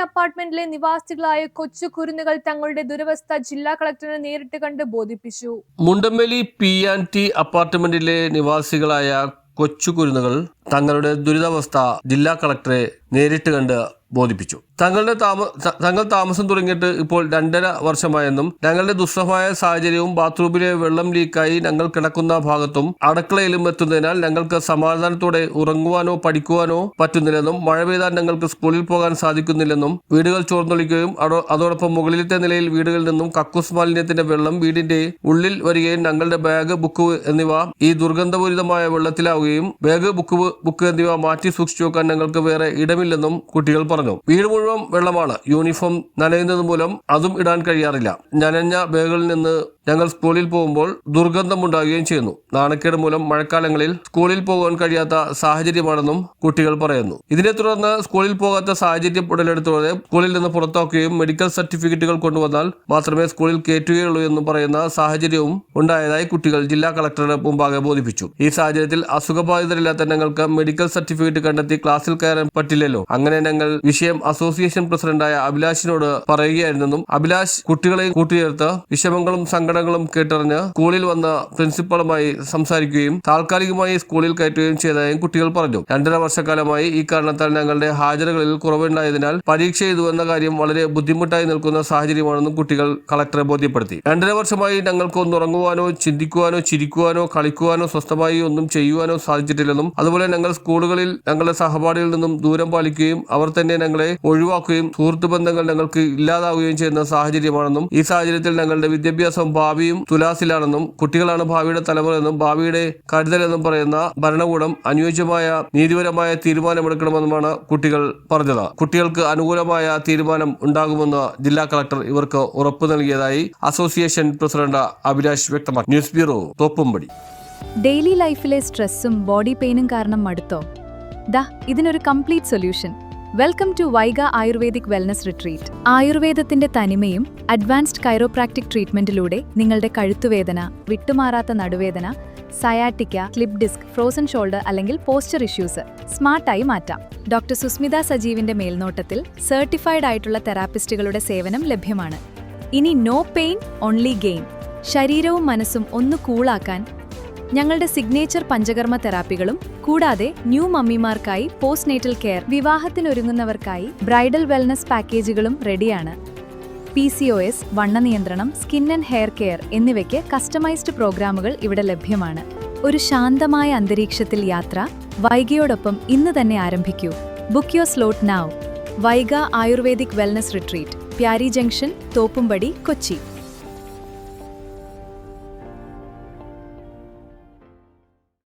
അപ്പാർട്ട്മെന്റിലെ നിവാസികളായ കൊച്ചു കുരുന്നുകൾ തങ്ങളുടെ ദുരവസ്ഥ ജില്ലാ കളക്ടറെ നേരിട്ട് കണ്ട് ബോധിപ്പിച്ചു. മുണ്ടമ്പലി P&T അപ്പാർട്ട്മെന്റിലെ നിവാസികളായ കൊച്ചു കുരുന്നുകൾ തങ്ങളുടെ ദുരിതാവസ്ഥ ജില്ലാ കളക്ടറെ നേരിട്ട് കണ്ട് ബോധിപ്പിച്ചു. തങ്ങൾ താമസം തുടങ്ങിയിട്ട് ഇപ്പോൾ 2.5 വർഷമായെന്നും ഞങ്ങളുടെ ദുസ്സഹമായ സാഹചര്യവും ബാത്റൂമിലെ വെള്ളം ലീക്കായി ഞങ്ങൾ കിടക്കുന്ന ഭാഗത്തും അടുക്കളയിലും എത്തുന്നതിനാൽ ഞങ്ങൾക്ക് സമാധാനത്തോടെ ഉറങ്ങുവാനോ പഠിക്കുവാനോ പറ്റുന്നില്ലെന്നും മഴ പെയ്താൽ ഞങ്ങൾക്ക് സ്കൂളിൽ പോകാൻ സാധിക്കുന്നില്ലെന്നും വീടുകൾ ചോർന്നൊലിക്കുകയും അതോടൊപ്പം മുകളിലത്തെ നിലയിൽ വീടുകളിൽ നിന്നും കക്കൂസ് മാലിന്യത്തിന്റെ വെള്ളം വീടിന്റെ ഉള്ളിൽ വരികയും ഞങ്ങളുടെ ബാഗ്, ബുക്ക് എന്നിവ ഈ ദുർഗന്ധപൂരിതമായ വെള്ളത്തിലാവുകയും ബാഗ്, ബുക്ക് എന്നിവ മാറ്റി സൂക്ഷിച്ചു വെക്കാൻ ഞങ്ങൾക്ക് വേറെ ഇടമില്ലെന്നും കുട്ടികൾ പറഞ്ഞു. വീട് മുഴുവൻ വെള്ളമാണ്. യൂണിഫോം നനയുന്നത് മൂലം അതും ഇടാൻ കഴിയാറില്ല. നനഞ്ഞ ബാഗുകളിൽ നിന്ന് ഞങ്ങൾ സ്കൂളിൽ പോകുമ്പോൾ ദുർഗന്ധമുണ്ടാകുകയും ചെയ്യുന്നു. നാണക്കേട് മൂലം മഴക്കാലങ്ങളിൽ സ്കൂളിൽ പോകാൻ കഴിയാത്ത സാഹചര്യമാണെന്നും കുട്ടികൾ പറയുന്നു. ഇതിനെ തുടർന്ന് സ്കൂളിൽ പോകാത്ത സാഹചര്യം ഉടലെടുത്തോടെ സ്കൂളിൽ നിന്ന് പുറത്താക്കുകയും മെഡിക്കൽ സർട്ടിഫിക്കറ്റുകൾ കൊണ്ടുവന്നാൽ മാത്രമേ സ്കൂളിൽ കയറ്റുകയുള്ളൂ എന്ന് പറയുന്ന സാഹചര്യവും ഉണ്ടായതായി കുട്ടികൾ ജില്ലാ കളക്ടറുടെ മുമ്പാകെ ബോധിപ്പിച്ചു. ഈ സാഹചര്യത്തിൽ അസുഖബാധിതരില്ലാത്ത ഞങ്ങൾക്ക് മെഡിക്കൽ സർട്ടിഫിക്കറ്റ് കണ്ടെത്തി ക്ലാസ്സിൽ കയറാൻ പറ്റില്ലല്ലോ. അങ്ങനെ ഞങ്ങൾ വിഷയം അസോസിയേഷൻ പ്രസിഡന്റായ അഭിലാഷിനോട് പറയുകയായിരുന്നെന്നും അഭിലാഷ് കുട്ടികളെയും കൂട്ടിച്ചേർത്ത് വിഷമങ്ങളും സങ്കടങ്ങളും കേട്ടറിഞ്ഞ് സ്കൂളിൽ വന്ന പ്രിൻസിപ്പളുമായി സംസാരിക്കുകയും താൽക്കാലികമായി സ്കൂളിൽ കയറ്റുകയും ചെയ്തതായും കുട്ടികൾ പറഞ്ഞു. 2.5 വർഷക്കാലമായി ഈ കാരണത്താൽ ഞങ്ങളുടെ ഹാജറുകളിൽ കുറവുണ്ടായതിനാൽ പരീക്ഷ എഴുതുവെന്ന കാര്യം വളരെ ബുദ്ധിമുട്ടായി നിൽക്കുന്ന സാഹചര്യമാണെന്നും കുട്ടികൾ കളക്ടറെ ബോധ്യപ്പെടുത്തി. 2.5 വർഷമായി ഞങ്ങൾക്ക് ഒന്ന് ഉറങ്ങുവാനോ ചിന്തിക്കുവാനോ ചിരിക്കുവാനോ കളിക്കുവാനോ സ്വസ്ഥമായി ഒന്നും ചെയ്യുവാനോ സാധിച്ചിട്ടില്ലെന്നും അതുപോലെ ഞങ്ങൾ സ്കൂളുകളിൽ ഞങ്ങളുടെ സഹപാഠികളിൽ നിന്നും ദൂരം പാലിക്കുകയും അവർ തന്നെ ഞങ്ങളെ ഒഴിവാക്കുകയും സുഹൃത്ത് ബന്ധങ്ങൾ ഞങ്ങൾക്ക് ഇല്ലാതാവുകയും ചെയ്യുന്ന സാഹചര്യമാണെന്നും ഈ സാഹചര്യത്തിൽ ഞങ്ങളുടെ വിദ്യാഭ്യാസം ഭാവിയും തുലാസിലാണെന്നും കുട്ടികളാണ് ഭാവിയുടെ തലമുറയെന്നും ഭാവിയുടെ കരുതലെന്നും പറയുന്ന ഭരണകൂടം അനുയോജ്യമായ നീതിപരമായ തീരുമാനമെടുക്കണമെന്നുമാണ് കുട്ടികൾ പറഞ്ഞത്. കുട്ടികൾക്ക് അനുകൂലമായ തീരുമാനം ഉണ്ടാകുമെന്ന് ജില്ലാ കളക്ടർ ഇവർക്ക് ഉറപ്പു നൽകിയതായി അസോസിയേഷൻ പ്രസിഡന്റ് അഭിലാഷ് വ്യക്തമാക്കി. News bureau, Thoppumpady. ഡെയിലി ലൈഫിലെ സ്ട്രെസ്സും ബോഡി പെയിനും കാരണം മടുത്തോ? ഇതിനൊരു complete solution. Welcome to Vaiga ayurvedic wellness retreat. ആയുർവേദത്തിന്റെ തനിമയും അഡ്വാൻസ്ഡ് കൈറോപ്രാക്ടിക് ട്രീറ്റ്മെന്റിലൂടെ നിങ്ങളുടെ കഴുത്തുവേദന, വിട്ടുമാറാത്ത നടുവേദന, sciatica, slip disc, frozen shoulder അല്ലെങ്കിൽ പോസ്ചർ ഇഷ്യൂസ് സ്മാർട്ടായി മാറ്റാം. ഡോക്ടർ സുസ്മിത സജീവിന്റെ മേൽനോട്ടത്തിൽ സർട്ടിഫൈഡ് ആയിട്ടുള്ള തെറാപ്പിസ്റ്റുകളുടെ സേവനം ലഭ്യമാണ്. ഇനി നോ പെയിൻ, ഓൺലി ഗെയിൻ. ശരീരവും മനസ്സും ഒന്ന് കൂളാക്കാൻ ഞങ്ങളുടെ സിഗ്നേച്ചർ പഞ്ചകർമ്മ തെറാപ്പികളും കൂടാതെ ന്യൂ മമ്മിമാർക്കായി പോസ്റ്റ് നേറ്റൽ കെയർ, വിവാഹത്തിനൊരുങ്ങുന്നവർക്കായി ബ്രൈഡൽ വെൽനസ് പാക്കേജുകളും റെഡിയാണ്. PCOS, വണ്ണ നിയന്ത്രണം, സ്കിൻ ആൻഡ് ഹെയർ കെയർ എന്നിവയ്ക്ക് കസ്റ്റമൈസ്ഡ് പ്രോഗ്രാമുകൾ ഇവിടെ ലഭ്യമാണ്. ഒരു ശാന്തമായ അന്തരീക്ഷത്തിൽ യാത്ര വൈഗയോടൊപ്പം ഇന്ന് തന്നെ ആരംഭിക്കൂ. Book your slot now. Vaiga ayurvedic wellness retreat, Pyari junction, Thoppumpady, Kochi.